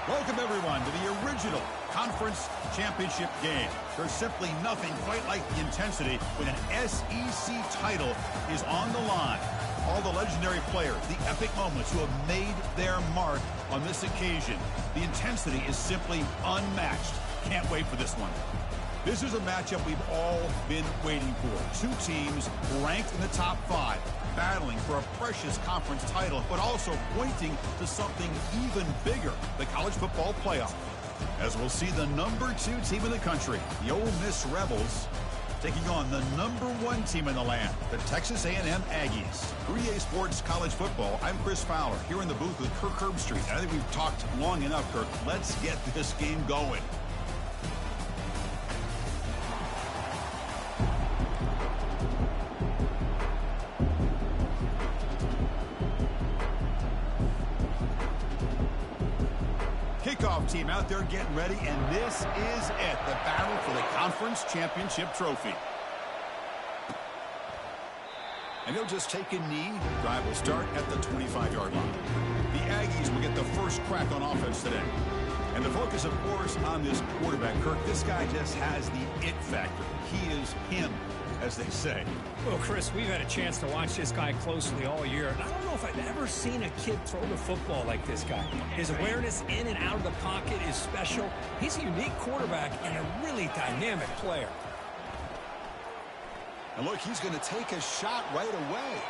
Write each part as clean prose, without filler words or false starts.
Welcome, everyone, to the original conference championship game. There's simply nothing quite like the intensity when an SEC title is on the line. All the legendary players, the epic moments who have made their mark on this occasion. The intensity is simply unmatched. Can't wait for this one. This is a matchup we've all been waiting for. Two teams ranked in the top 5, battling for a precious conference title, but also pointing to something even bigger, the college football playoff. As we'll see the number 2 team in the country, the Ole Miss Rebels, taking on the number 1 team in the land, the Texas A&M Aggies. For EA Sports College Football, I'm Chris Fowler, here in the booth with Kirk Herbstreit. I think we've talked long enough, Kirk. Let's get this game going. Kickoff team out there getting ready, and this is it, the battle for the conference championship trophy. And he'll just take a knee. Drive will start at the 25-yard line. The Aggies will get the first crack on offense today. And the focus, of course, on this quarterback, Kirk. This guy just has the it factor. He is him, as they say. Well, Chris, we've had a chance to watch this guy closely all year, and I don't know if I've ever seen a kid throw the football like this guy. His awareness in and out of the pocket is special. He's a unique quarterback and a really dynamic player. And look, he's going to take a shot right away.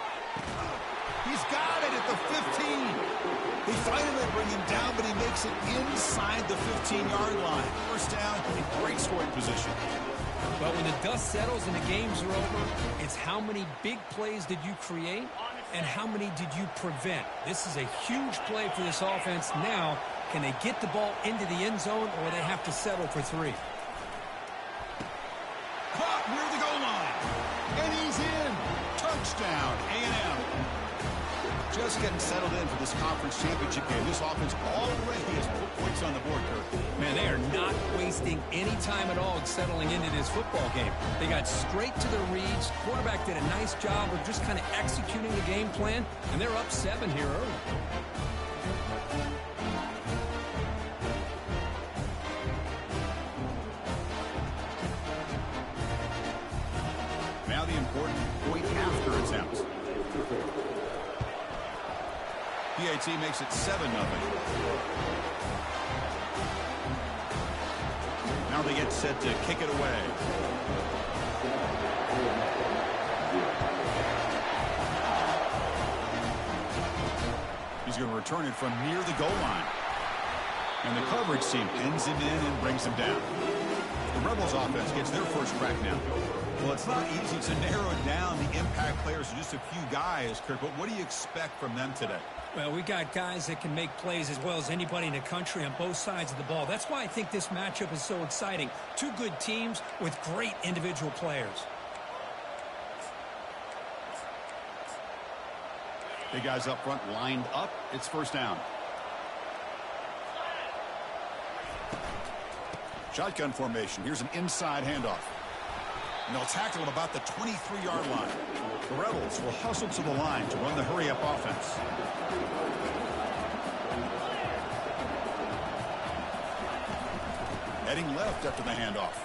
He's got it at the 15. They finally bring him down, but he makes it inside the 15-yard line. First down, in great scoring position. But when the dust settles and the games are over, it's how many big plays did you create and how many did you prevent. This is a huge play for this offense. Now, can they get the ball into the end zone, or they have to settle for 3? Caught near the goal line. And he's in. Touchdown, A&M. Just getting settled in for this conference championship game. This offense already has put points on the board, Kirk. Man, they are not wasting any time at all settling into this football game. They got straight to the reads. Quarterback did a nice job of just kind of executing the game plan, and they're up 7 here early. Now the important point after attempt. PAT makes it 7-0. Now they get set to kick it away. He's going to return it from near the goal line. And the coverage team pins him in and brings him down. The Rebels offense gets their first crack now. Well, it's not easy to narrow down the impact players to just a few guys, Kirk, but what do you expect from them today? Well, we got guys that can make plays as well as anybody in the country on both sides of the ball. That's why I think this matchup is so exciting. Two good teams with great individual players. Big guys up front lined up. It's first down. Shotgun formation. Here's an inside handoff. And they'll tackle him about the 23-yard line. The Rebels will hustle to the line to run the hurry-up offense. Heading left after the handoff.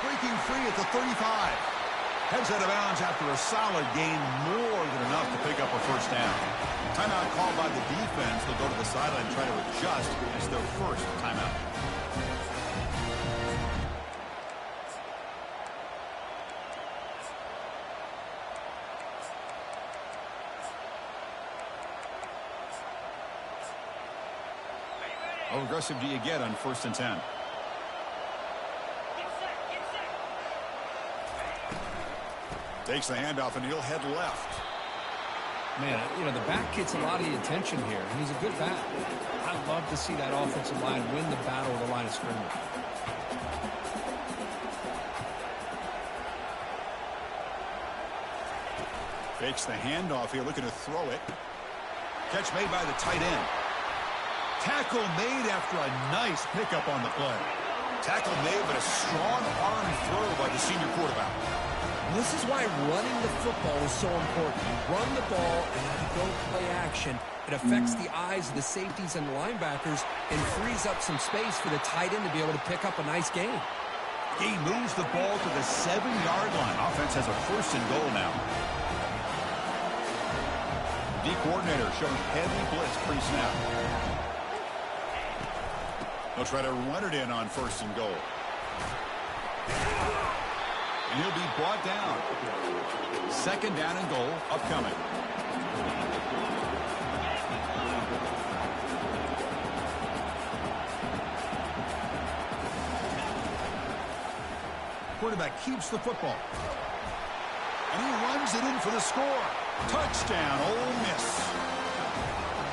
Breaking free at the 35. Heads out of bounds after a solid gain, more than enough to pick up a first down. Timeout called by the defense. They'll go to the sideline and try to adjust. It's their first timeout. How aggressive do you get on 1st and 10? Takes the handoff, and he'll head left. Man, you know, the back gets a lot of the attention here, and he's a good back. I'd love to see that offensive line win the battle of the line of scrimmage. Takes the handoff here, looking to throw it. Catch made by the tight end. Tackle made after a nice pickup on the play. Tackle made, but a strong arm throw by the senior quarterback. This is why running the football is so important. You run the ball and you go play action. It affects the eyes of the safeties and the linebackers and frees up some space for the tight end to be able to pick up a nice gain. He moves the ball to the 7-yard line. Offense has a 1st and goal now. D coordinator showing heavy blitz pre-snap. They'll try to run it in on 1st and goal. And he'll be brought down. 2nd down and goal upcoming. Quarterback keeps the football. And he runs it in for the score. Touchdown, Ole Miss.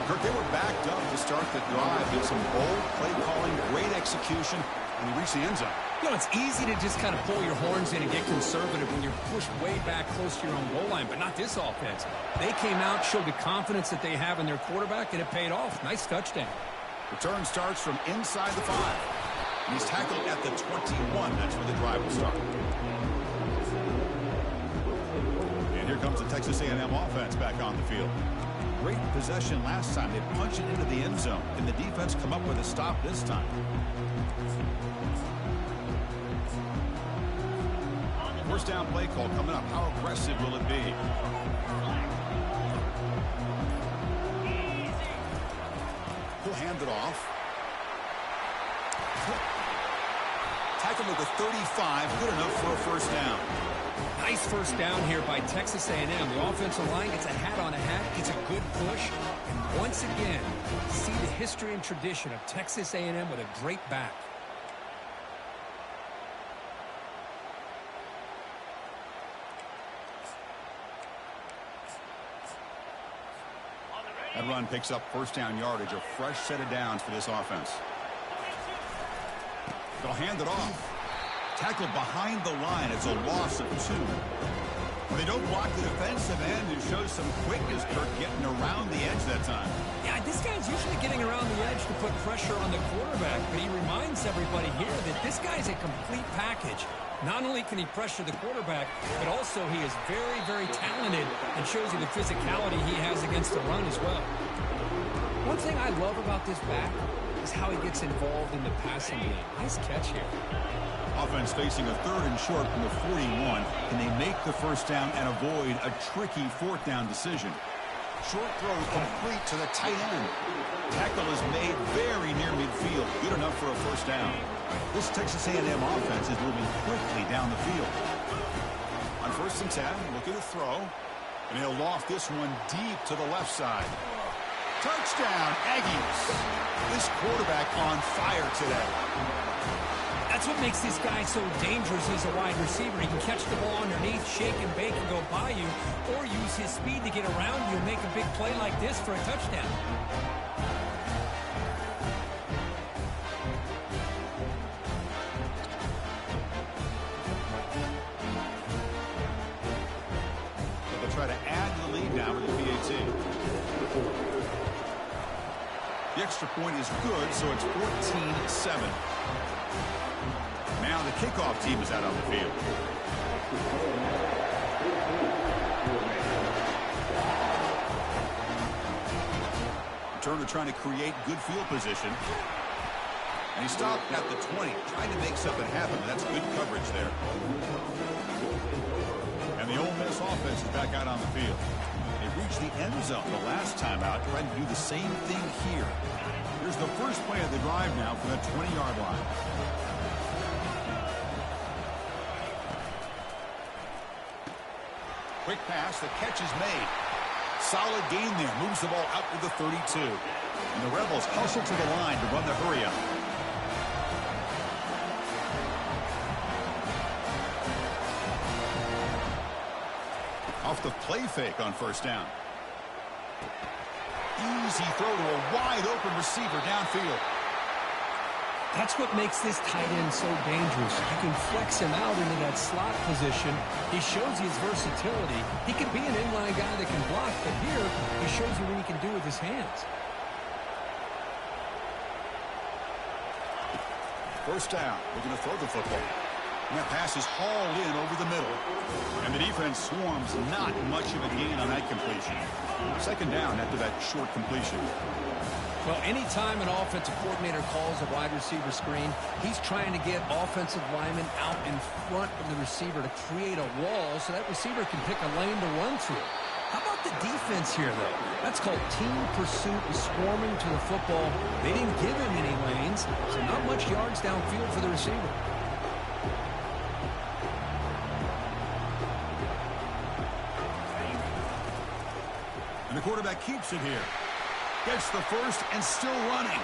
Kirk, they were backed up to start the drive. Did some bold play calling, great execution, and he reached the end zone. You know, it's easy to just kind of pull your horns in and get conservative when you're pushed way back close to your own goal line, but not this offense. They came out, showed the confidence that they have in their quarterback, and it paid off. Nice touchdown. Return starts from inside the 5. And he's tackled at the 21. That's where the drive will start. And here comes the Texas A&M offense back on the field. Great possession last time. They punched it into the end zone. Can the defense come up with a stop this time? First down play call coming up. How aggressive will it be? He'll hand it off. Tackle to the 35. Good enough for a 1st down. Nice 1st down here by Texas A&M. The offensive line gets a hat on a hat, gets a good push, and once again, see the history and tradition of Texas A&M with a great back. That run picks up 1st down yardage, a fresh set of downs for this offense. They'll hand it off. Tackled behind the line. It's a loss of 2. When they don't block the defensive end, it shows some quickness, Kirk, getting around the edge that time. Yeah, this guy's usually getting around the edge to put pressure on the quarterback, but he reminds everybody here that this guy's a complete package. Not only can he pressure the quarterback, but also he is very, very talented and shows you the physicality he has against the run as well. One thing I love about this back is how he gets involved in the passing game. Nice catch here. Offense facing a 3rd and short from the 41. Can they make the 1st down and avoid a tricky 4th down decision? Short throw complete to the tight end. Tackle is made very near midfield. Good enough for a 1st down. This Texas A&M offense is moving quickly down the field. On 1st and 10, look at the throw. And he'll loft this one deep to the left side. Touchdown, Aggies. This quarterback on fire today. That's what makes this guy so dangerous as a wide receiver. He can catch the ball underneath, shake and bake and go by you, or use his speed to get around you and make a big play like this for a touchdown. They'll try to add to the lead now with the PAT. The extra point is good, so it's 14-7. Now the kickoff team is out on the field. Turner trying to create good field position. And he stopped at the 20, trying to make something happen. That's good coverage there. And the Ole Miss offense is back out on the field. They reached the end zone the last time out, trying to do the same thing here. Here's the first play of the drive now from the 20-yard line. Quick pass, the catch is made. Solid gain there, moves the ball out to the 32. And the Rebels hustle to the line to run the hurry up. Off the play fake on 1st down. Easy throw to a wide open receiver downfield. That's what makes this tight end so dangerous. You can flex him out into that slot position. He shows you his versatility. He can be an inline guy that can block, but here he shows you what he can do with his hands. 1st down. Looking to throw the football. And that pass is hauled in over the middle. And the defense swarms not much of a gain on that completion. Second down after that short completion. Well, anytime an offensive coordinator calls a wide receiver screen, he's trying to get offensive linemen out in front of the receiver to create a wall so that receiver can pick a lane to run through. How about the defense here, though? That's called team pursuit and swarming to the football. They didn't give him any lanes, so not much yards downfield for the receiver. And the quarterback keeps it here. Gets the first and still running.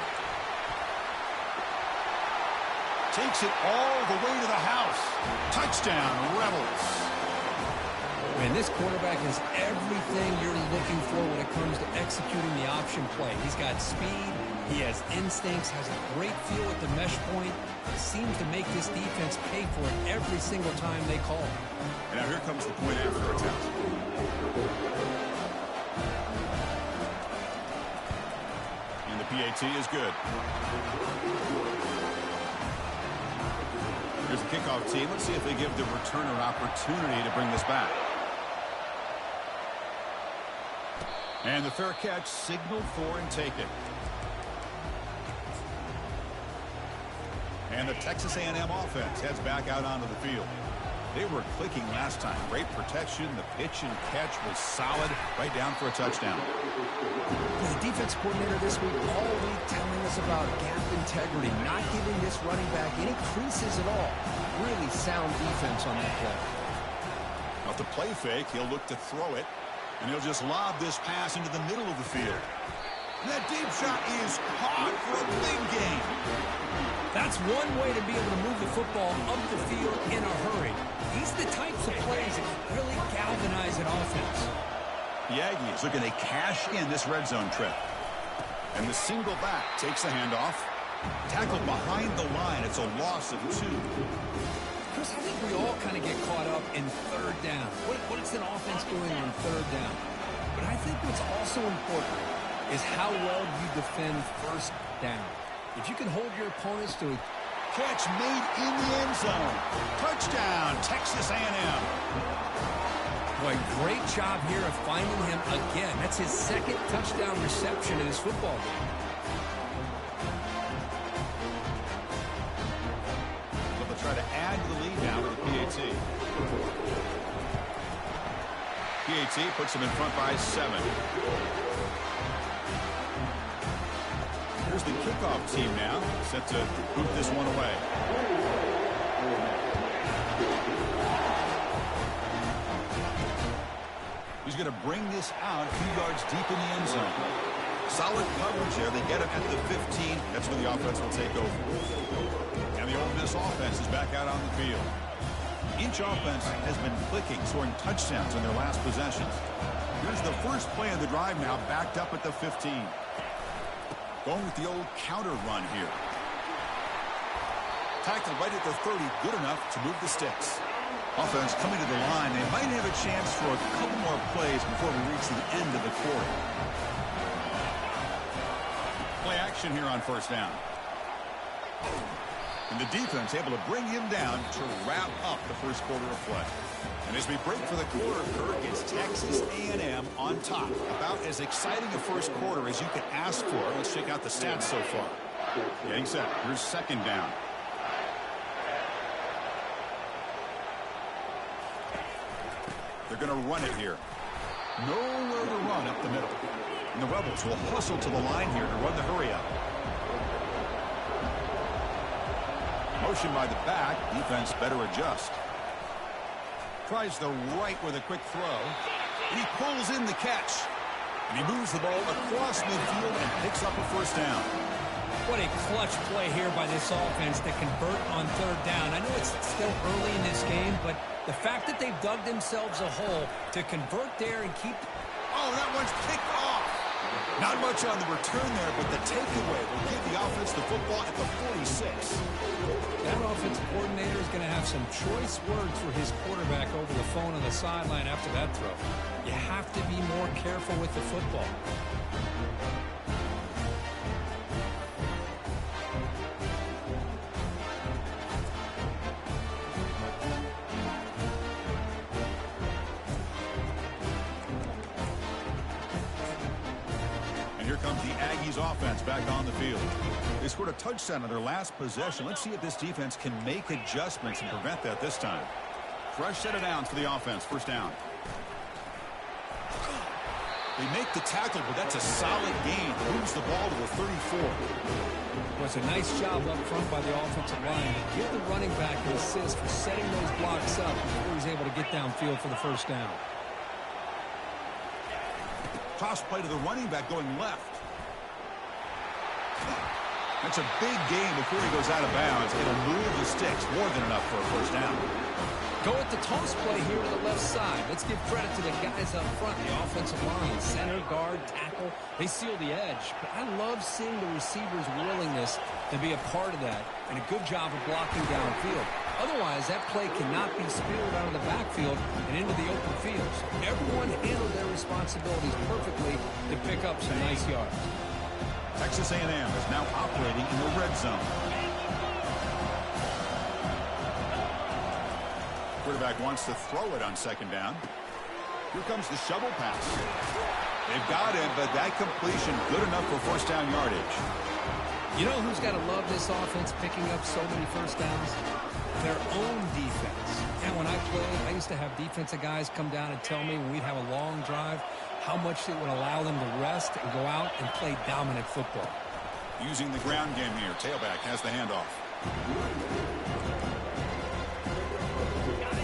Takes it all the way to the house. Touchdown, Rebels. Man, this quarterback is everything you're looking for when it comes to executing the option play. He's got speed, he has instincts, has a great feel at the mesh point. He seems to make this defense pay for it every single time they call. And now here comes the point after attempt. And the PAT is good. Here's the kickoff team. Let's see if they give the returner opportunity to bring this back. And the fair catch signaled for and taken. And the Texas A&M offense heads back out onto the field. They were clicking last time. Great protection. The pitch and catch was solid. Right down for a touchdown. The defense coordinator this week all week telling us about gap integrity, not giving this running back any creases at all. Really sound defense on that play. Off the play fake, he'll look to throw it. And he'll just lob this pass into the middle of the field. And that deep shot is caught for a big gain. That's one way to be able to move the football up the field in a hurry. These are the types of plays that really galvanize an offense. The Aggies looking to cash in this red zone trip. And the single back takes the handoff. Tackled behind the line. It's a loss of 2. Chris, I think we all kind of get caught up in third down. What is an offense doing on third down? But I think what's also important is how well you defend first down. If you can hold your opponents to a catch made in the end zone. Touchdown, Texas A&M. Boy, great job here of finding him again. That's his second touchdown reception in his football game. Try to add to the lead now with the PAT. PAT puts them in front by 7. Here's the kickoff team now, set to boot this one away. He's going to bring this out a few yards deep in the end zone. Solid coverage there. They get him at the 15. That's where the offense will take over. And the Ole Miss offense is back out on the field. Each offense has been clicking, scoring touchdowns on their last possessions. Here's the first play of the drive now, backed up at the 15. Going with the old counter run here. Tackled right at the 30, good enough to move the sticks. Offense coming to the line. They might have a chance for a couple more plays before we reach the end of the quarter. Play action here on first down. And the defense able to bring him down to wrap up the first quarter of play. And as we break for the quarter, Kirk, it's Texas A&M on top. About as exciting a first quarter as you could ask for. Let's check out the stats so far. Getting set. Here's second down. They're going to run it here. Nowhere to run up the middle. And the Rebels will hustle to the line here to run the hurry up. Motion by the back. Defense better adjust. Tries the right with a quick throw. And he pulls in the catch. And he moves the ball across midfield and picks up a first down. What a clutch play here by this offense to convert on third down. I know it's still early in this game, but the fact that they've dug themselves a hole to convert there and keep... Oh, that one's picked off. Not much on the return there, but the takeaway will give the offense the football at the 46. That offensive coordinator is going to have some choice words for his quarterback over the phone on the sideline after that throw. You have to be more careful with the football. here comes the Aggies offense back on the field. They scored a touchdown on their last possession. Let's see if this defense can make adjustments and prevent that this time. Fresh set of downs for the offense. First down. They make the tackle, but that's a solid gain. Moves the ball to the 34. Well, it's a nice job up front by the offensive line. Give the running back an assist for setting those blocks up before he's able to get downfield for the first down. Toss play to the running back going left. That's a big gain before he goes out of bounds. It'll move the sticks more than enough for a first down. Go with the toss play here to the left side. Let's give credit to the guys up front, the offensive line, center, guard, tackle. They seal the edge. But I love seeing the receiver's willingness to be a part of that and a good job of blocking downfield. Otherwise, that play cannot be spilled out of the backfield and into the open fields. Everyone handled their responsibilities perfectly to pick up some nice yards. Texas A&M is now operating in the red zone. Quarterback wants to throw it on second down. Here comes the shovel pass. They've got him, but that completion good enough for first down yardage. You know who's got to love this offense picking up so many first downs? Their own defense. And when I played, I used to have defensive guys come down and tell me when we'd have a long drive how much it would allow them to rest and go out and play dominant football. Using the ground game here. Tailback has the handoff.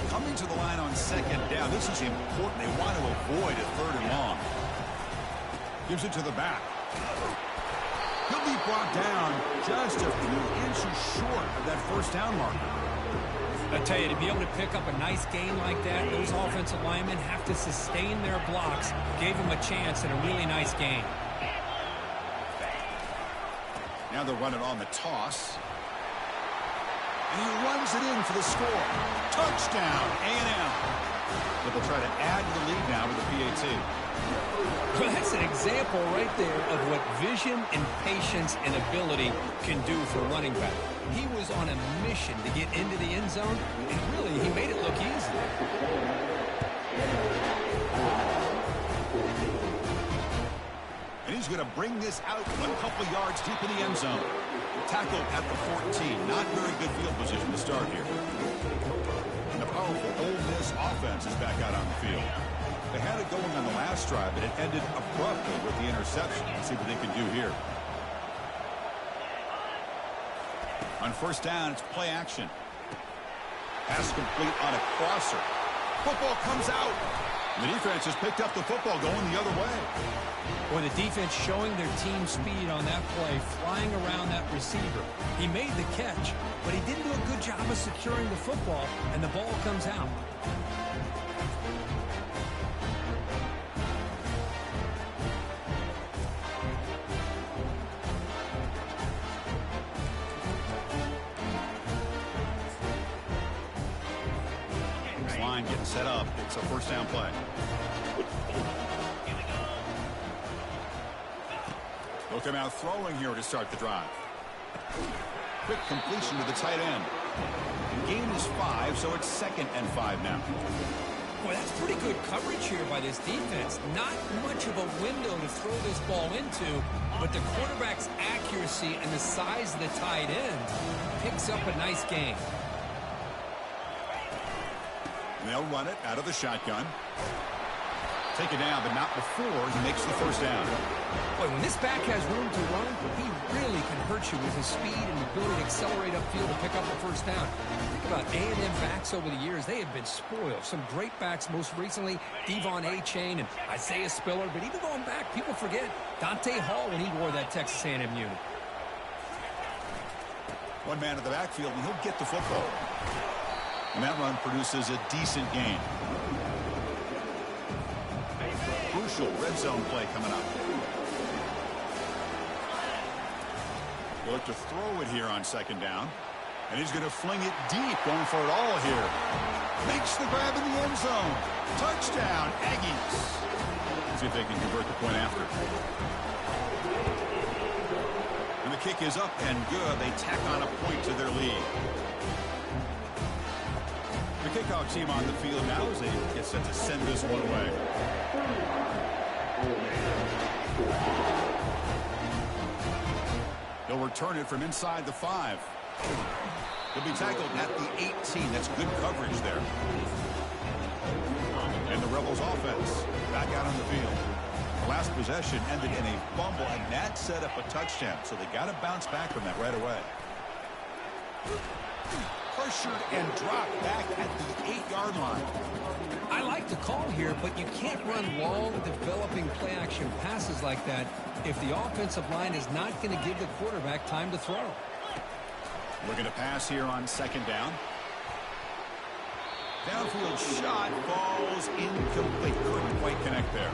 Coming to the line on second down. This is important. They want to avoid a third and long. Gives it to the back. He'll be brought down just a few inches short of that first down marker. I tell you, to be able to pick up a nice gain like that, those offensive linemen have to sustain their blocks. Gave him a chance at a really nice gain. Now they'll run it on the toss. And he runs it in for the score. Touchdown, A&M. But they'll try to add to the lead now with the PAT. Well, that's an example right there of what vision and patience and ability can do for a running back. He was on a mission to get into the end zone, and really, he made it look easy. And he's going to bring this out a couple yards deep in the end zone. Tackled at the 14. Not very good field position to start here. And the powerful Ole Miss offense is back out on the field. They had it going on the last drive, but it ended abruptly with the interception. Let's see what they can do here. On first down, it's play action. Pass complete on a crosser. Football comes out. And the defense has picked up the football going the other way. Boy, the defense showing their team speed on that play, flying around that receiver. He made the catch, but he didn't do a good job of securing the football, and the ball comes out. Line getting set up. It's a first down play. They'll come out throwing here to start the drive. Quick completion to the tight end. The gain is 5, so it's 2nd and 5 now. Boy, that's pretty good coverage here by this defense. Not much of a window to throw this ball into, but the quarterback's accuracy and the size of the tight end picks up a nice gain. And they'll run it out of the shotgun. Take it down, but not before he makes the first down. Boy, when this back has room to run, he really can hurt you with his speed and ability to accelerate upfield to pick up the first down. Think about A&M backs over the years. They have been spoiled. Some great backs, most recently Devon Achane and Isaiah Spiller. But even going back, people forget Dante Hall when he wore that Texas A&M unit. One man in the backfield, and he'll get the football. And that run produces a decent gain. Crucial red zone play coming up. They'll look to throw it here on second down. And he's going to fling it deep, going for it all here. Makes the grab in the end zone. Touchdown, Aggies. See if they can convert the point after. And the kick is up and good. They tack on a point to their lead. The kickoff team on the field now as they get set to send this one away. return it from inside the 5. He'll be tackled at the 18. That's good coverage there. And the Rebels offense back out on the field. The last possession ended in a fumble, and that set up a touchdown. So they got to bounce back from that right away. Pressured and dropped back at the 8-yard line. I like the call here, but you can't run long, developing play-action passes like that if the offensive line is not going to give the quarterback time to throw. Looking to pass here on 2nd down. Downfield shot falls incomplete. Couldn't quite connect there.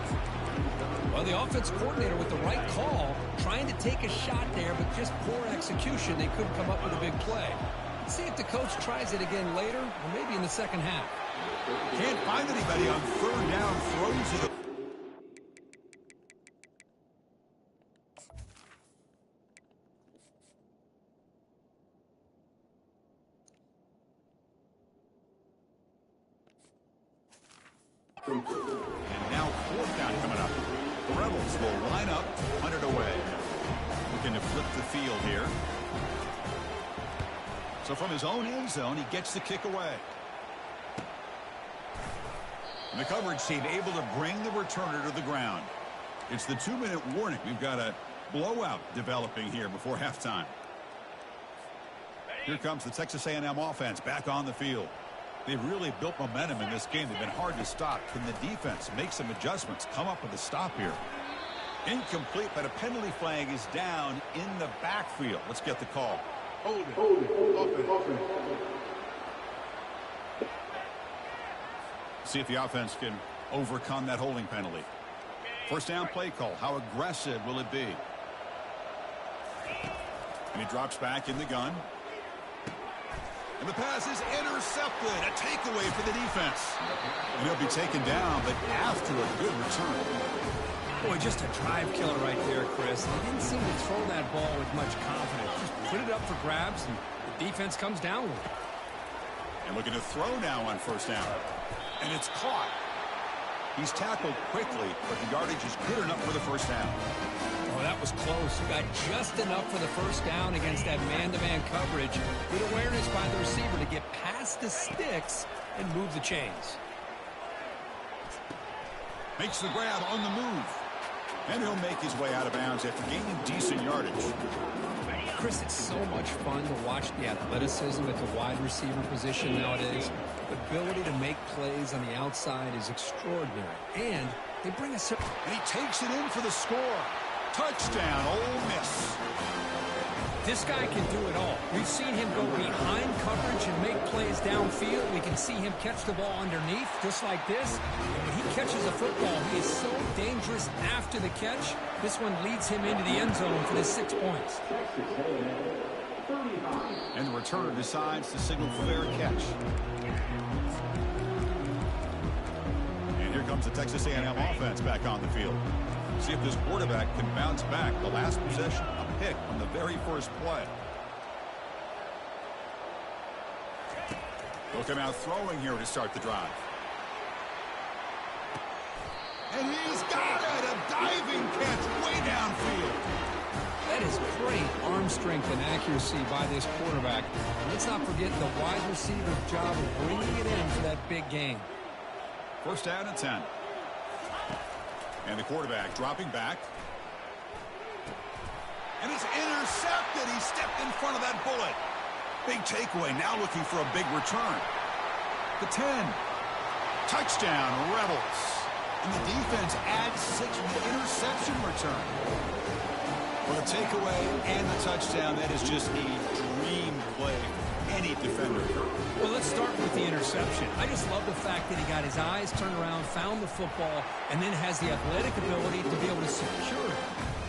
Well, the offense coordinator with the right call, trying to take a shot there, but just poor execution. They couldn't come up with a big play. Let's see if the coach tries it again later, or maybe in the second half. Can't find anybody on 3rd down. Throws it. And now 4th down coming up. The Rebels will line up, punt it away. Looking to flip the field here. So from his own end zone, he gets the kick away. And the coverage team able to bring the returner to the ground. It's the 2-minute warning. We've got a blowout developing here before halftime. Here comes the Texas A&M offense back on the field. They've really built momentum in this game. They've been hard to stop. Can the defense make some adjustments, come up with a stop here? Incomplete, but a penalty flag is down in the backfield. Let's get the call. Hold it. See if the offense can overcome that holding penalty. 1st down play call. How aggressive will it be? And he drops back in the gun. And the pass is intercepted. A takeaway for the defense. And he'll be taken down, but after a good return. Boy, just a drive killer right there, Chris. He didn't seem to throw that ball with much confidence. Just put it up for grabs, and the defense comes down with it. And looking to throw now on 1st down. And it's caught. He's tackled quickly, but the yardage is good enough for the 1st down. Oh, that was close. Got just enough for the 1st down against that man-to-man coverage. Good awareness by the receiver to get past the sticks and move the chains. Makes the grab on the move. And he'll make his way out of bounds after gaining decent yardage. Chris, it's so much fun to watch the athleticism at the wide receiver position nowadays. The ability to make plays on the outside is extraordinary. And they bring us... And he takes it in for the score. Touchdown, Ole Miss. This guy can do it all. We've seen him go behind coverage and make plays downfield. We can see him catch the ball underneath, just like this. And when he catches a football, he is so dangerous after the catch. This one leads him into the end zone for the 6 points. And the returner decides to signal fair catch. And here comes the Texas A&M offense back on the field. See if this quarterback can bounce back. The last possession, a pick on the very first play. They'll come out throwing here to start the drive. And he's got it! A diving catch way downfield. That is great arm strength and accuracy by this quarterback. Let's not forget the wide receiver's job of bringing it in for that big game. 1st down and 10. And the quarterback dropping back. And it's intercepted. He stepped in front of that bullet. Big takeaway. Now looking for a big return. The 10. Touchdown, Rebels. And the defense adds 6 with the interception return. Well, the takeaway and the touchdown, that is just a dream play for any defender. Well, let's start with the interception. I just love the fact that he got his eyes turned around, found the football, and then has the athletic ability to be able to secure it.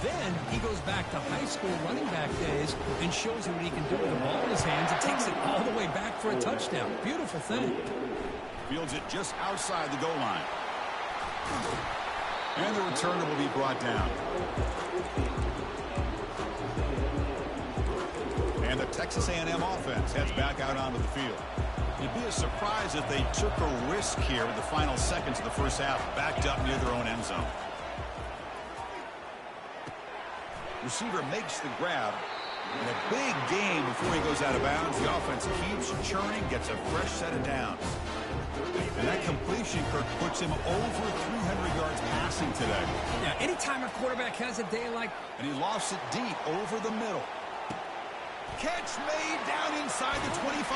Then he goes back to high school running back days and shows you what he can do with the ball in his hands and takes it all the way back for a touchdown. Beautiful thing. Fields it just outside the goal line. And the returner will be brought down. And the Texas A&M offense heads back out onto the field. It'd be a surprise if they took a risk here in the final seconds of the first half, backed up near their own end zone. Receiver makes the grab, And a big game before he goes out of bounds. The offense keeps churning, gets a fresh set of downs. And that completion, Kirk, puts him over 300 yards passing today. Yeah, anytime a quarterback has a day like... And he lofts it deep over the middle. Catch made down inside the 25.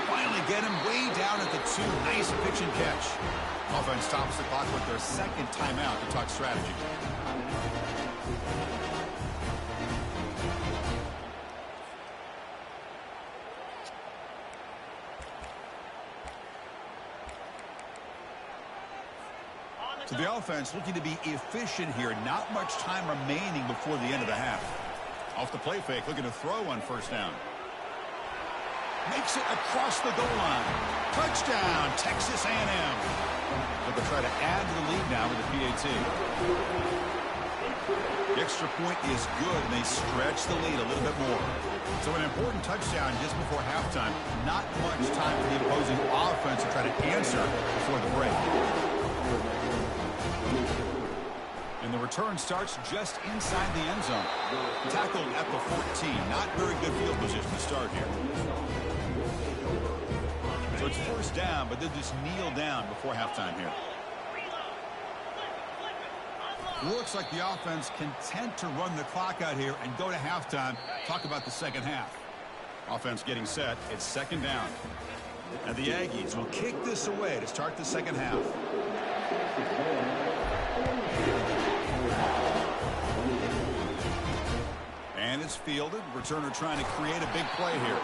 Finally get him way down at the 2. Nice pitch and catch. Offense stops the clock with their second timeout to talk strategy. So the offense looking to be efficient here. Not much time remaining before the end of the half. Off the play fake, looking to throw on first down. Makes it across the goal line. Touchdown, Texas A&M. But they'll try to add to the lead now with the PAT. The extra point is good, and they stretch the lead a little bit more. So an important touchdown just before halftime. Not much time for the opposing offense to try to answer before the break. And the return starts just inside the end zone. Tackled at the 14. Not very good field position to start here. So it's first down, but they'll just kneel down before halftime here. Looks like the offense content to run the clock out here and go to halftime. Talk about the second half. Offense getting set. It's second down. And the Aggies will kick this away to start the second half. And it's fielded. Returner trying to create a big play here.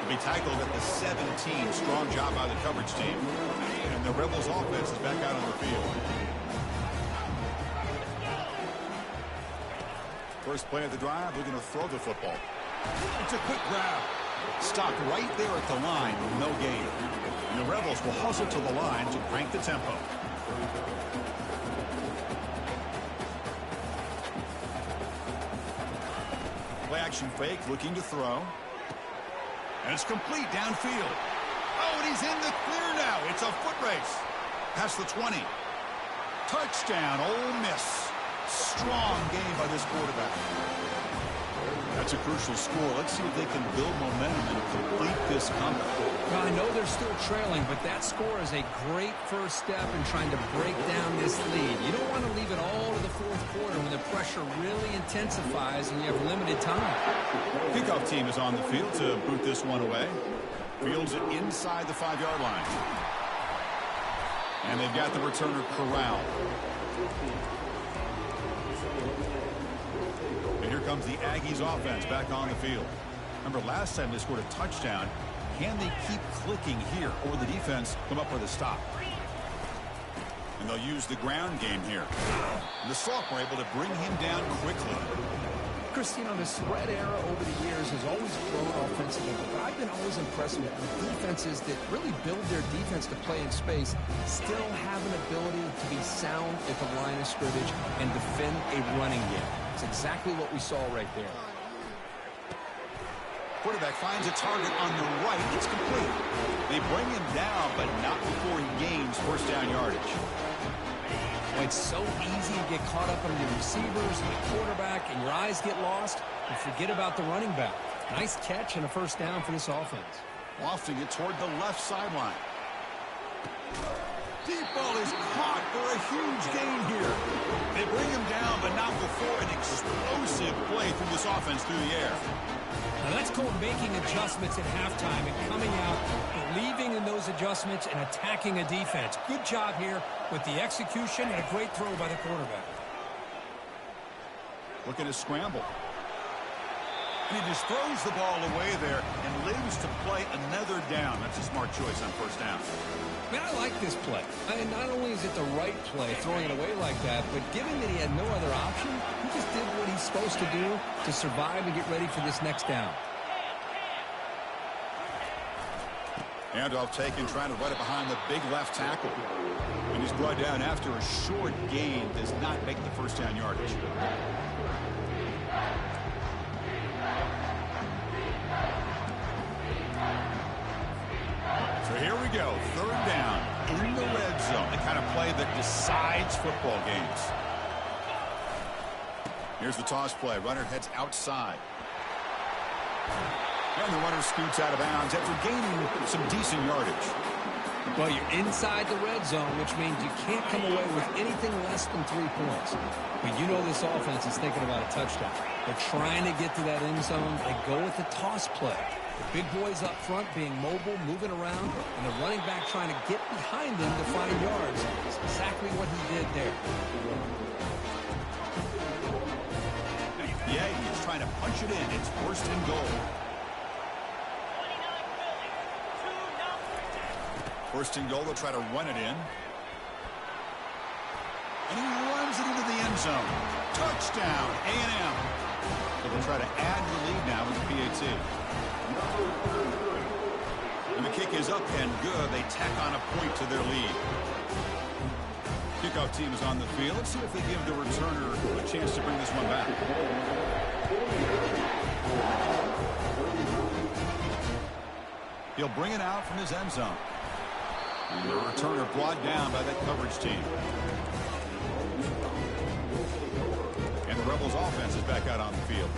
To be tackled at the 17. Strong job by the coverage team. And the Rebels offense is back out on the field. First play of the drive, looking to throw the football. It's a quick grab. Stopped right there at the line with no gain. And the Rebels will hustle to the line to crank the tempo. Play action fake, looking to throw. And it's complete downfield. Oh, and he's in the clear now. It's a foot race. Past the 20. Touchdown, Ole Miss. Strong game by this quarterback. That's a crucial score. Let's see if they can build momentum and complete this comeback. Well, I know they're still trailing, but that score is a great first step in trying to break down this lead. You don't want to leave it all to the fourth quarter when the pressure really intensifies and you have limited time. Kickoff team is on the field to boot this one away. Fields it inside the 5-yard line. And they've got the returner corralled. And here comes the Aggies offense back on the field. Remember, last time they scored a touchdown. Can they keep clicking here, or will the defense come up with a stop? And they'll use the ground game here. And the sophomore able to bring him down quickly. Chris, you know, the spread era over the years has always grown offensively, but I've been always impressed with defenses that really build their defense to play in space, still have an ability to be sound at the line of scrimmage and defend a running game. It's exactly what we saw right there. Quarterback finds a target on the right. It's complete. They bring him down, but not before he gains first down yardage. It's so easy to get caught up on the receivers and the quarterback, and your eyes get lost, and forget about the running back. Nice catch and a first down for this offense. Lofting it toward the left sideline. Deep ball is caught for a huge gain here. They bring him down, but not before an explosive play through this offense through the air. Now that's called making adjustments at halftime and coming out, believing in those adjustments and attacking a defense. Good job here with the execution and a great throw by the quarterback. Looking to scramble. And he just throws the ball away there and lives to play another down. That's a smart choice on first down. Man, I like this play. And not only is it the right play, throwing it away like that, but given that he had no other option, he just did what he's supposed to do to survive and get ready for this next down. Handoff taken, trying to run it behind the big left tackle. And he's brought down after a short gain, does not make the first down yardage. So here we go, third down in the red zone. The kind of play that decides football games. Here's the toss play. Runner heads outside. And the runner scoots out of bounds after gaining some decent yardage. Well, you're inside the red zone, which means you can't come away with anything less than 3 points. But you know this offense is thinking about a touchdown. They're trying to get to that end zone. They go with the toss play. The big boys up front being mobile, moving around, and the running back trying to get behind them to find yards. It's exactly what he did there. Yeah, he's trying to punch it in. It's 1st and goal. 1st and goal, they'll try to run it in. And he runs it into the end zone. Touchdown, A&M. So they'll try to add the lead now with the PAT. And the kick is up and good. They tack on a point to their lead. Kickoff team is on the field. Let's see if they give the returner a chance to bring this one back. He'll bring it out from his end zone. And the returner brought down by that coverage team. And the Rebels offense is back out on the field.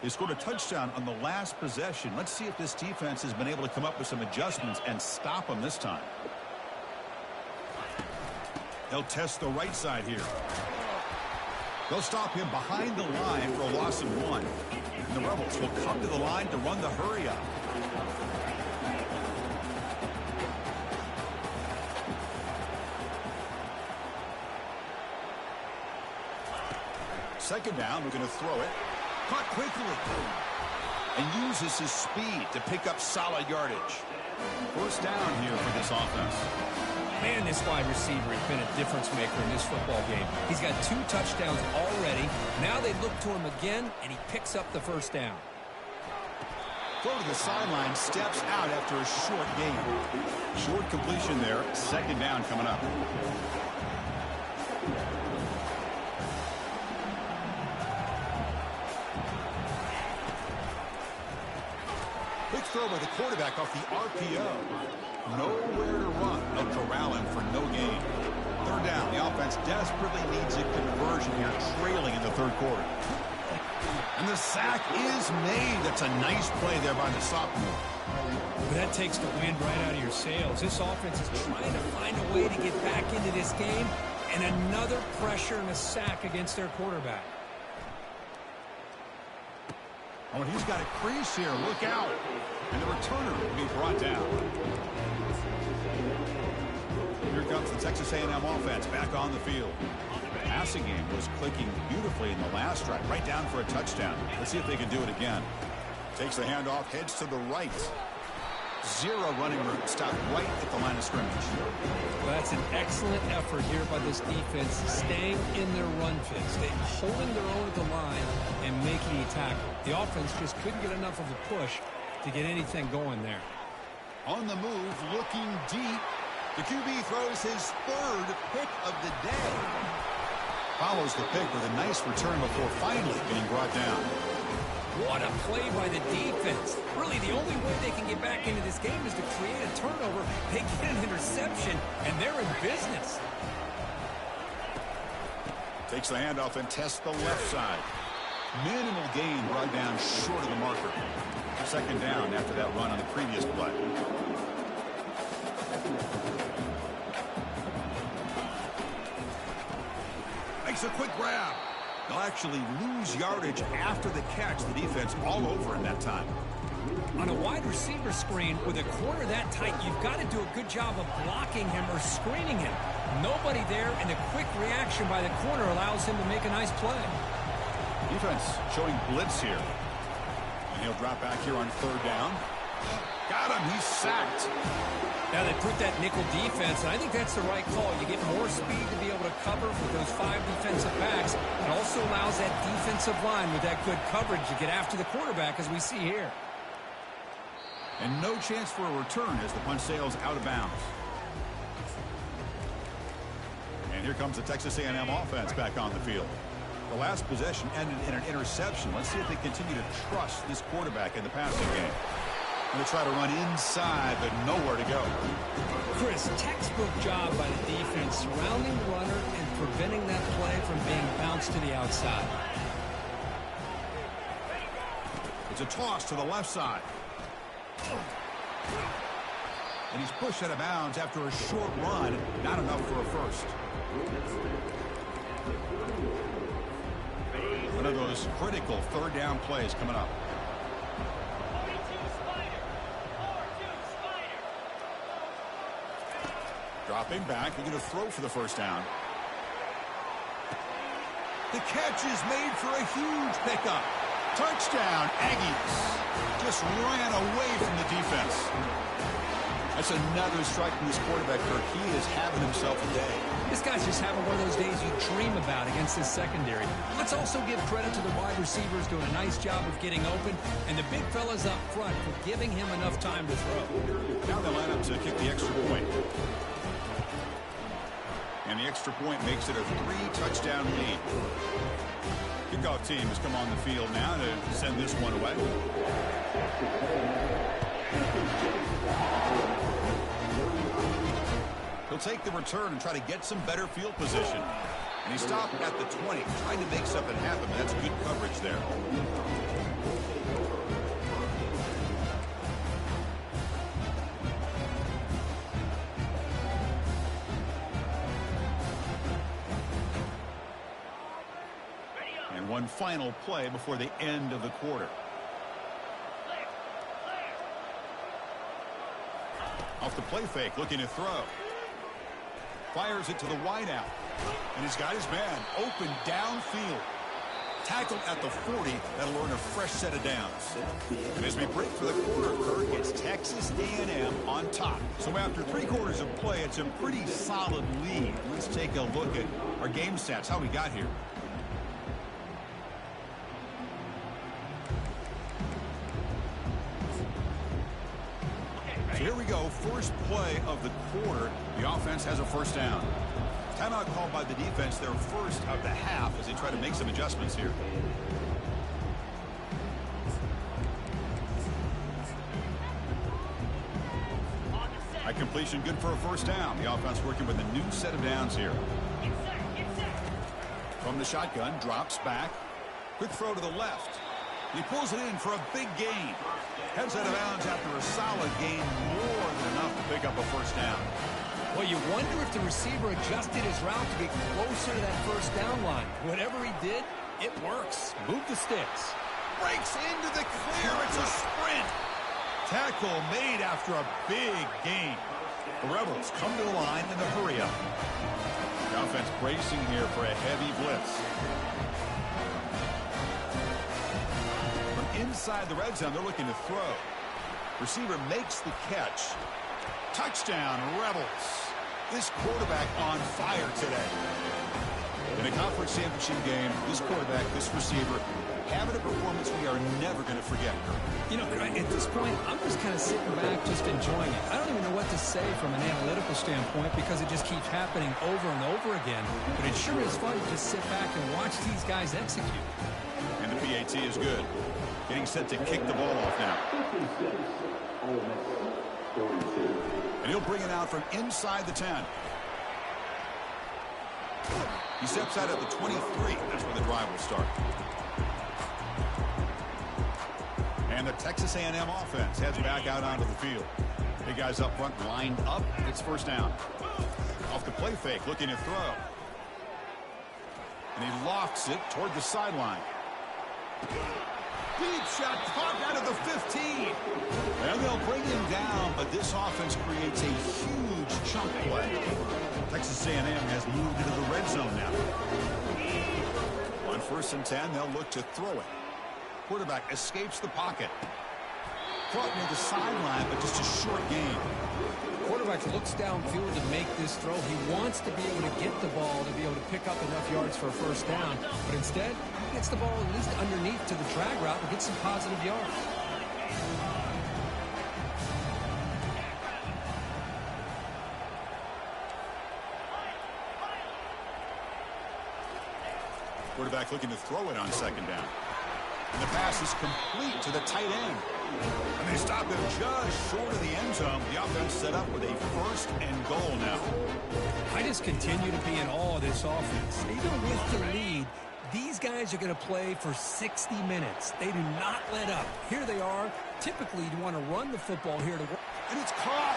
They scored a touchdown on the last possession. Let's see if this defense has been able to come up with some adjustments and stop them this time. They'll test the right side here. They'll stop him behind the line for a loss of 1. And the Rebels will come to the line to run the hurry up. Second down, we're going to throw it. Caught quickly. And uses his speed to pick up solid yardage. 1st down here for this offense. Man, this wide receiver has been a difference maker in this football game. He's got 2 touchdowns already. Now they look to him again, and he picks up the 1st down. Throw to the sideline, steps out after a short gain. Short completion there. 2nd down coming up. Quick throw by the quarterback off the RPO. Nowhere to run. They'll corral him for no gain. 3rd down. The offense desperately needs a conversion here, trailing in the 3rd quarter. And the sack is made. That's a nice play there by the sophomore. But that takes the wind right out of your sails. This offense is trying to find a way to get back into this game. And another pressure and a sack against their quarterback. Oh, and he's got a crease here. Look out. And the returner will be brought down. Here comes the Texas A&M offense back on the field. The passing game was clicking beautifully in the last drive, right down for a touchdown. Let's see if they can do it again. Takes the handoff, heads to the right. 0 running room. Stopped right at the line of scrimmage. Well, that's an excellent effort here by this defense, staying in their run fits. They're holding their own at the line and making a tackle. The offense just couldn't get enough of a push to get anything going there. On the move, looking deep. The QB throws his 3rd pick of the day. Follows the pick with a nice return before finally being brought down. What a play by the defense. Really, the only way they can get back into this game is to create a turnover. They get an interception, and they're in business. Takes the handoff and tests the left side. Minimal gain right down short of the marker. 2nd down after that run on the previous play. Makes a quick grab. They'll actually lose yardage after the catch. The defense all over in that time. On a wide receiver screen with a corner that tight, you've got to do a good job of blocking him or screening him. Nobody there, and the quick reaction by the corner allows him to make a nice play. Defense showing blitz here. And he'll drop back here on 3rd down. Got him. He's sacked. Now they put that nickel defense, and I think that's the right call. You get more speed to be able to cover with those 5 defensive backs. It also allows that defensive line with that good coverage to get after the quarterback, as we see here. And no chance for a return as the punt sails out of bounds. And here comes the Texas A&M offense back on the field. The last possession ended in an interception. Let's see if they continue to trust this quarterback in the passing game. Going to try to run inside, but nowhere to go. Chris, textbook job by the defense, surrounding the runner and preventing that play from being bounced to the outside. The It's a toss to the left side. And he's pushed out of bounds after a short run. Not enough for a first. One of those critical third down plays coming up. Dropping back, looking to throw for the first down. The catch is made for a huge pickup. Touchdown, Aggies. Just ran away from the defense. That's another strike from this quarterback, Kirk. He is having himself a day. This guy's just having one of those days you dream about against this secondary. Let's also give credit to the wide receivers doing a nice job of getting open, and the big fellas up front for giving him enough time to throw. Now they line up to kick the extra point. And the extra point makes it a 3-touchdown lead. Kickoff team has come on the field now to send this one away. He'll take the return and try to get some better field position. And he stopped at the 20, trying to make something happen. That's good coverage there. And one final play before the end of the quarter. Off the play fake, looking to throw. Fires it to the wideout. And he's got his man open downfield. Tackled at the 40. That'll earn a fresh set of downs. And as we break for the quarter, Kirk, it's Texas A&M on top. So after 3 quarters of play, it's a pretty solid lead. Let's take a look at our game stats, how we got here. So here we go, first play of the quarter. The offense has a first down. Timeout called by the defense, their first of the half as they try to make some adjustments here. High completion, good for a first down. The offense working with a new set of downs here. From the shotgun, drops back. Quick throw to the left. He pulls it in for a big gain. Heads out of bounds after a solid gain, more than enough to pick up a first down. Well, you wonder if the receiver adjusted his route to get closer to that first down line. Whatever he did, it works. Move the sticks. Breaks into the clear. It's a sprint. Tackle made after a big gain. The Rebels come to the line in the hurry up. The offense bracing here for a heavy blitz. Inside the red zone, they're looking to throw. Receiver makes the catch. Touchdown, Rebels. This quarterback on fire today. In a conference championship game, this quarterback, this receiver, having a performance we are never going to forget. You know, at this point, I'm just kind of sitting back, just enjoying it. I don't even know what to say from an analytical standpoint because it just keeps happening over and over again. But it sure is fun to just sit back and watch these guys execute. And the PAT is good. Getting set to kick the ball off now. And he'll bring it out from inside the 10. He steps out at the 23. That's where the drive will start. And the Texas A&M offense heads back out onto the field. Big guys up front lined up. It's first down. Off the play fake, looking to throw. And he lofts it toward the sideline. Deep shot, caught out of the 15. And they'll bring him down, but this offense creates a huge chunk play. Texas A&M has moved into the red zone now. On 1st and 10, they'll look to throw it. Quarterback escapes the pocket. Caught near the sideline, but just a short gain. Quarterback looks downfield to make this throw. He wants to be able to get the ball to be able to pick up enough yards for a first down. But instead, he gets the ball at least underneath to the drag route and gets some positive yards. Quarterback looking to throw it on second down. And the pass is complete to the tight end. And they stop him just short of the end zone. The offense set up with a 1st and goal now. I just continue to be in awe of this offense. Even with the lead, these guys guys are going to play for 60 minutes. They do not let up. Here they are. Typically, you want to run the football here to work. And it's caught.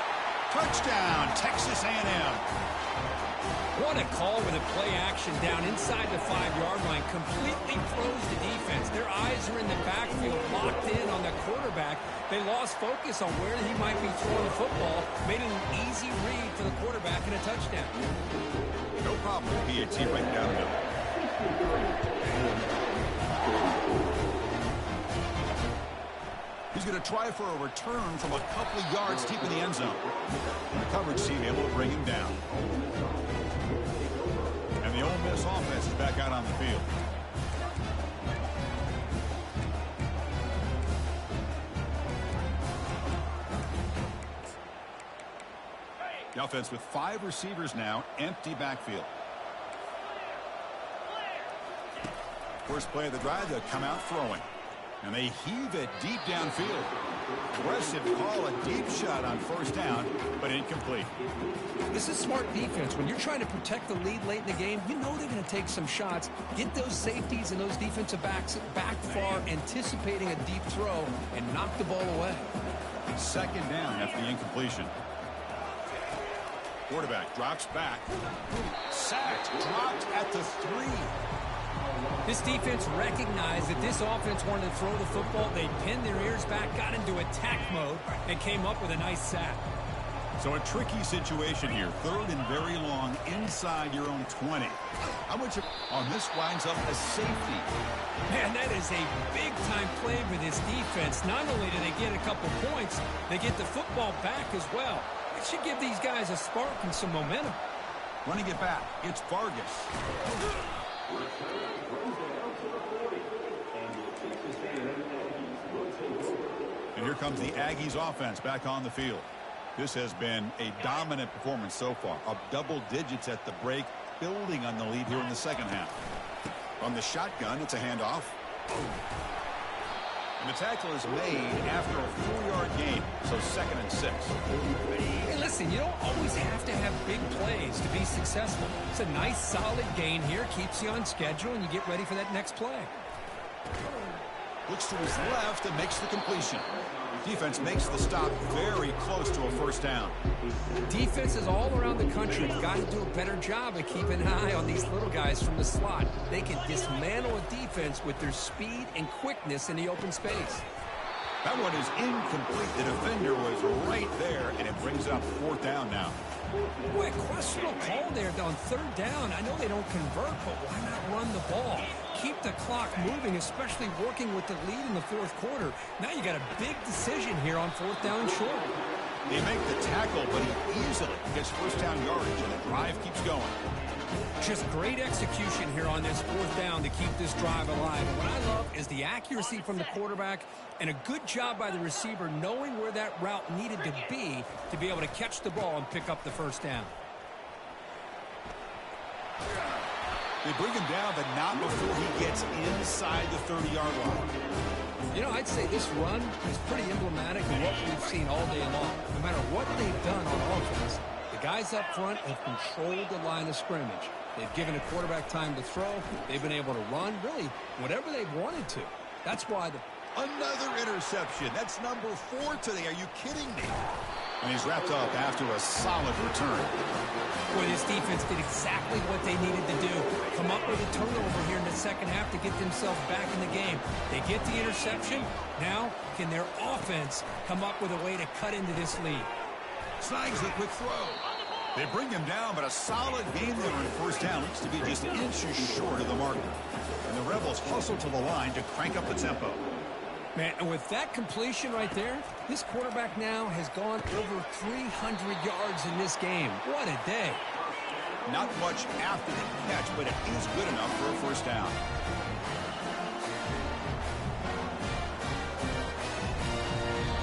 Touchdown, Texas A&M. What a call with a play action down inside the 5-yard line. Completely throws the defense. Their eyes are in the backfield, locked in on the quarterback. They lost focus on where he might be throwing the football. Made it an easy read for the quarterback and a touchdown. No problem with PAT right down the middle. He's going to try for a return from a couple of yards deep in the end zone. The coverage team able to bring him down. And the Ole Miss offense is back out on the field. The offense with 5 receivers now, empty backfield. First play of the drive, they'll come out throwing. And they heave it deep downfield. Aggressive call, a deep shot on first down, but incomplete. This is smart defense. When you're trying to protect the lead late in the game, you know they're going to take some shots. Get those safeties and those defensive backs back far, anticipating a deep throw, and knock the ball away. Second down after the incompletion. Quarterback drops back. Sacked, dropped at the 3. This defense recognized that this offense wanted to throw the football. They pinned their ears back, got into attack mode, and came up with a nice sack. So a tricky situation here. 3rd and very long inside your own 20. How much on this winds up a safety? Man, that is a big-time play for this defense. Not only do they get a couple points, they get the football back as well. It should give these guys a spark and some momentum. Running it back, it's Vargas. And here comes the Aggies offense back on the field. This has been a dominant performance so far. Up double digits at the break, building on the lead here in the second half. From the shotgun, it's a handoff. And the tackle is made after a 4-yard gain, so 2nd and 6. Hey, listen, you don't always have to have big plays to be successful. It's a nice, solid gain here, keeps you on schedule, and you get ready for that next play. Looks to his left and makes the completion. Defense makes the stop very close to a first down. Defenses all around the country have got to do a better job of keeping an eye on these little guys from the slot. They can dismantle a defense with their speed and quickness in the open space. That one is incomplete. The defender was right there, and it brings up 4th down now. Boy, a questionable call there on 3rd down. I know they don't convert, but why not run the ball? Keep the clock moving, especially working with the lead in the 4th quarter. Now you got a big decision here on 4th down and short. They make the tackle, but he easily gets first down yardage, and the drive keeps going. Just great execution here on this 4th down to keep this drive alive. And what I love is the accuracy from the quarterback and a good job by the receiver knowing where that route needed to be able to catch the ball and pick up the first down. They bring him down, but not before he gets inside the 30-yard line. You know, I'd say this run is pretty emblematic of what we've seen all day long. No matter what they've done on offense, the guys up front have controlled the line of scrimmage. They've given a quarterback time to throw. They've been able to run, really, whatever they've wanted to. That's why Another interception. That's number 4 today. Are you kidding me? And he's wrapped up after a solid return. Boy, this defense did exactly what they needed to do. Come up with a turnover here in the second half to get themselves back in the game. They get the interception. Now, can their offense come up with a way to cut into this lead? Snags the quick throw. They bring him down, but a solid game there on first down. Looks to be just inches short of the marker. And the Rebels hustle to the line to crank up the tempo. Man, and with that completion right there, this quarterback now has gone over 300 yards in this game. What a day. Not much after the catch, but it is good enough for a first down.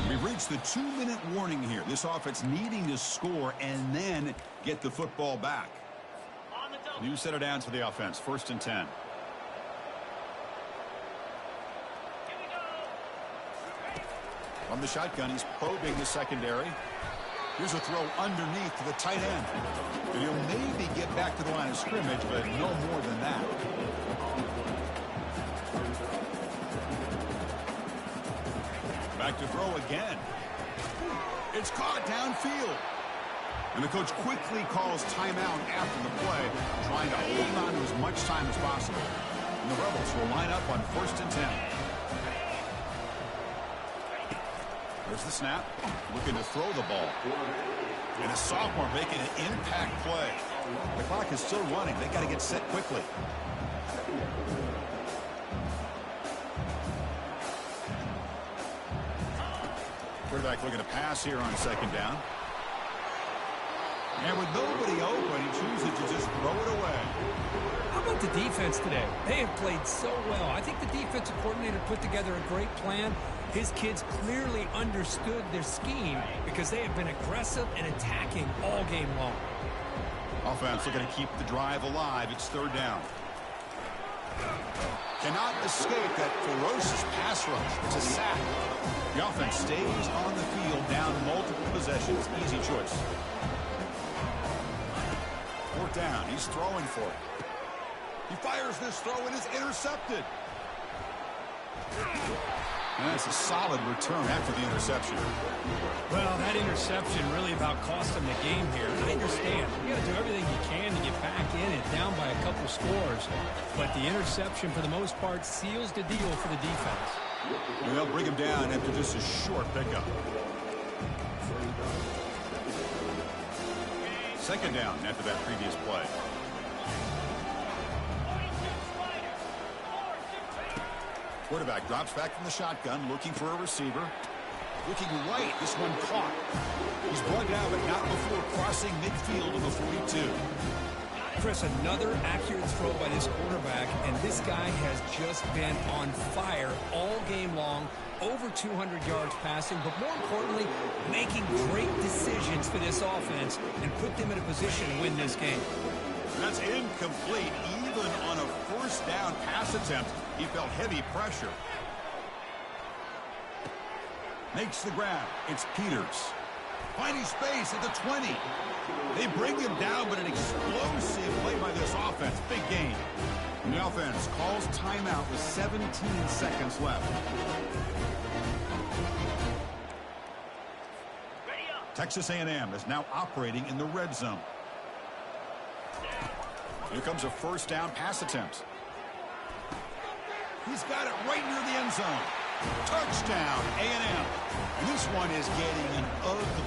We've reached the 2-minute warning here. This offense needing to score and then get the football back. New set of downs for the offense. 1st and 10. From the shotgun, he's probing the secondary. Here's a throw underneath to the tight end. And he'll maybe get back to the line of scrimmage, but no more than that. Back to throw again. It's caught downfield. And the coach quickly calls timeout after the play, trying to hold on to as much time as possible. And the Rebels will line up on 1st and 10. There's the snap. Looking to throw the ball. And a sophomore making an impact play. The clock is still running. They got to get set quickly. Quarterback looking to pass here on 2nd down. And with nobody open, he chooses to just throw it away. How about the defense today? They have played so well. I think the defensive coordinator put together a great plan. His kids clearly understood their scheme because they have been aggressive and attacking all game long. Offense looking to keep the drive alive. It's 3rd down. Cannot escape that ferocious pass rush. It's a sack. The offense stays on the field down multiple possessions. Easy choice. 4th down. He's throwing for it. He fires this throw and is intercepted. And that's a solid return after the interception. Well, that interception really about cost them the game here. I understand. You got to do everything you can to get back in it, down by a couple scores. But the interception, for the most part, seals the deal for the defense. And they'll bring him down after just a short pickup. 2nd down after that previous play. Quarterback drops back from the shotgun, looking for a receiver. Looking right, this one caught. He's brought down, but not before crossing midfield of the 42. Chris, another accurate throw by this quarterback, and this guy has just been on fire all game long. Over 200 yards passing, but more importantly, making great decisions for this offense and put them in a position to win this game. That's incomplete. Even on a 1st down pass attempt, he felt heavy pressure. Makes the grab. It's Peters. Finding space at the 20. They bring him down, but an explosive play by this offense. Big gain. And the offense calls timeout with 17 seconds left. Texas A&M is now operating in the red zone. Here comes a 1st down pass attempt. He's got it right near the end zone. Touchdown, A&M. And this one is getting an ugly.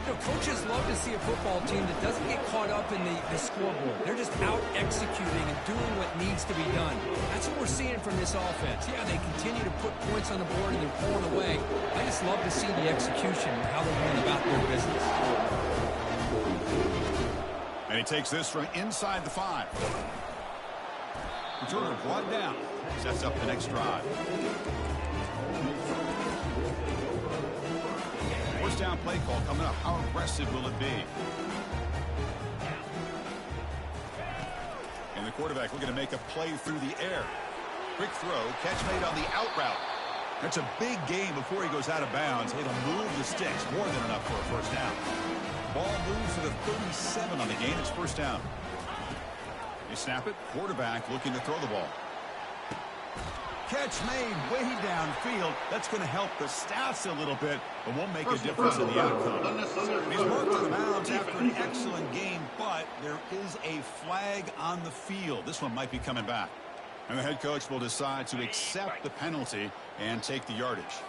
You know, coaches love to see a football team that doesn't get caught up in the scoreboard. They're just out executing and doing what needs to be done. That's what we're seeing from this offense. Yeah, they continue to put points on the board and they're pulling away. I just love to see the execution, how they're going about their business. And he takes this from inside the 5. Returner brought down. Sets up the next drive. 1st down play call coming up. How aggressive will it be? And the quarterback looking to make a play through the air. Quick throw. Catch made on the out route. That's a big gain before he goes out of bounds. It'll move the sticks. More than enough for a 1st down. Ball moves to the 37 on the gain. It's 1st down. They snap it. Quarterback looking to throw the ball. Catch made way downfield. That's going to help the stats a little bit, but won't make a difference in the outcome. He's marked on the bounds after an excellent game, but there is a flag on the field. This one might be coming back. And the head coach will decide to accept the penalty and take the yardage.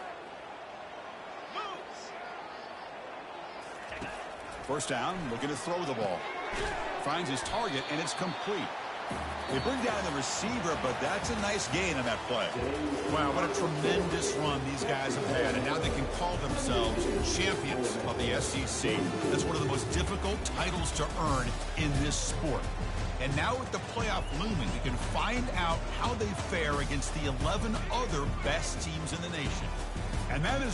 1st down, looking to throw the ball. Finds his target, and it's complete. They bring down the receiver, but that's a nice gain on that play. Wow, what a tremendous run these guys have had, and now they can call themselves champions of the SEC. That's one of the most difficult titles to earn in this sport. And now with the playoff looming, we can find out how they fare against the 11 other best teams in the nation. And that is